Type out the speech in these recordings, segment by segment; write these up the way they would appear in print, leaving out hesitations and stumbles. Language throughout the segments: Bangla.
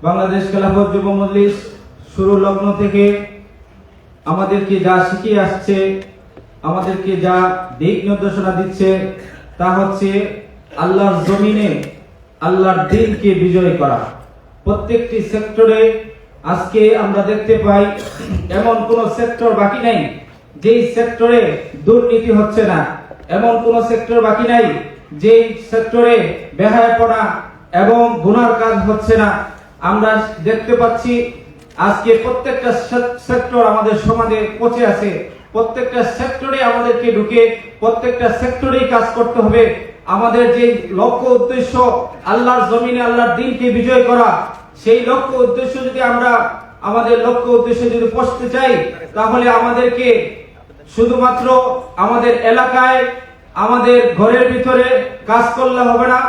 বাংলাদেশ খেলাফত যুব মজলিস শুরু লগ্ন থেকে আমাদেরকে যা শিখিয়ে আসছে, আমাদেরকে যা দিক নির্দেশনা দিচ্ছে, তা হচ্ছে আল্লাহর জমিনে আল্লাহর দ্বীনকে বিজয় করা। প্রত্যেকটি সেক্টরে আজকে আমরা দেখতে পাই এমন কোন সেক্টর বাকি নাই যেই সেক্টরে দুর্নীতি হচ্ছে না, এমন কোন সেক্টর বাকি নাই যেই সেক্টরে বেহায়াপনা এবং গুনার কাজ হচ্ছে না। আমরা দেখতে পাচ্ছি আজকে প্রত্যেকটা সেক্টর আমাদের সমাজে পচে আছে। প্রত্যেকটা সেক্টরে আমাদেরকে ঢুকে প্রত্যেকটা সেক্টরেই কাজ করতে হবে। আমাদের যে লক্ষ্য উদ্দেশ্য আল্লাহর জমিনে আল্লাহর দ্বীনকে বিজয় করা, সেই লক্ষ্য উদ্দেশ্য যদি আমরা আমাদের লক্ষ্য উদ্দেশ্য যদি পৌঁছতে চাই, তাহলে আমাদেরকে শুধুমাত্র আমাদের এলাকায় আমাদের ঘরের ভিতরে কাজ করলে হবে না,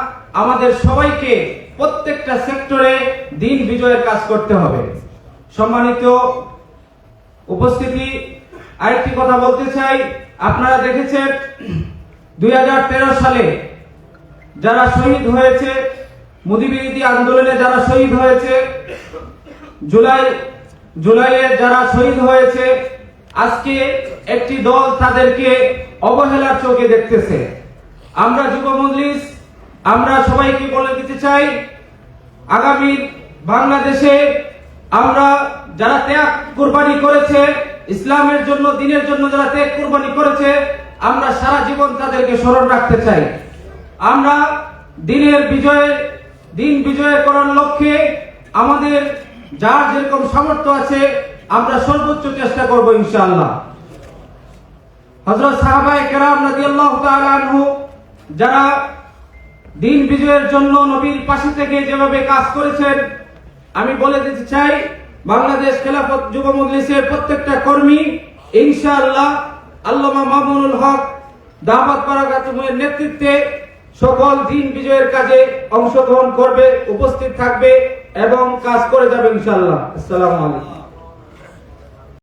আমাদের সবাইকে প্রত্যেকটা সেক্টরে দ্বীন বিজয়ের কাজ করতে হবে। সম্মানিত উপস্থিতি, আরেকটি কথা বলতে চাই। আপনারা দেখেছেন 2013 সালে যারা শহীদ হয়েছে, মোদী বিরোধী আন্দোলনে যারা শহীদ হয়েছে, জুলাইয়ে যারা শহীদ হয়েছে, আজকে একটি দল তাদেরকে অবহেলার চোখে দেখতেছে। আমরা যুব মজলিস আমরা সবাইকে বলে দিতে চাই, আগামী বাংলাদেশে আমরা যারা ত্যাগ কুরবানি করেছে, ইসলামের জন্য দ্বীনের জন্য যারা ত্যাগ কুরবানি করেছে, আমরা সারা জীবন তাদেরকে স্মরণ রাখতে চাই। আমরা দ্বীন বিজয় করার লক্ষ্যে আমাদের যার যেরকম সামর্থ্য আছে আমরা সর্বোচ্চ চেষ্টা করব ইনশাআল্লাহ। হযরত সাহাবায়ে কেরাম রাদিয়াল্লাহু তাআলা আনহু যারা দ্বীন বিজয়ের জন্য নবীর পাশে থেকে যেভাবে কাজ করেছেন, আমি বলে দিতে চাই বাংলাদেশ খেলাফত যুব মজলিসের প্রত্যেকটা কর্মী ইনশাআল্লাহ আল্লামা মামুনুল হক দাওয়াত বারাকাতুহুর নেতৃত্বে সকল দ্বীন বিজয়ের কাজে অংশগ্রহণ করবে, উপস্থিত থাকবে এবং কাজ করে যাবে ইনশাআল্লাহ। আসসালামু আলাইকুম।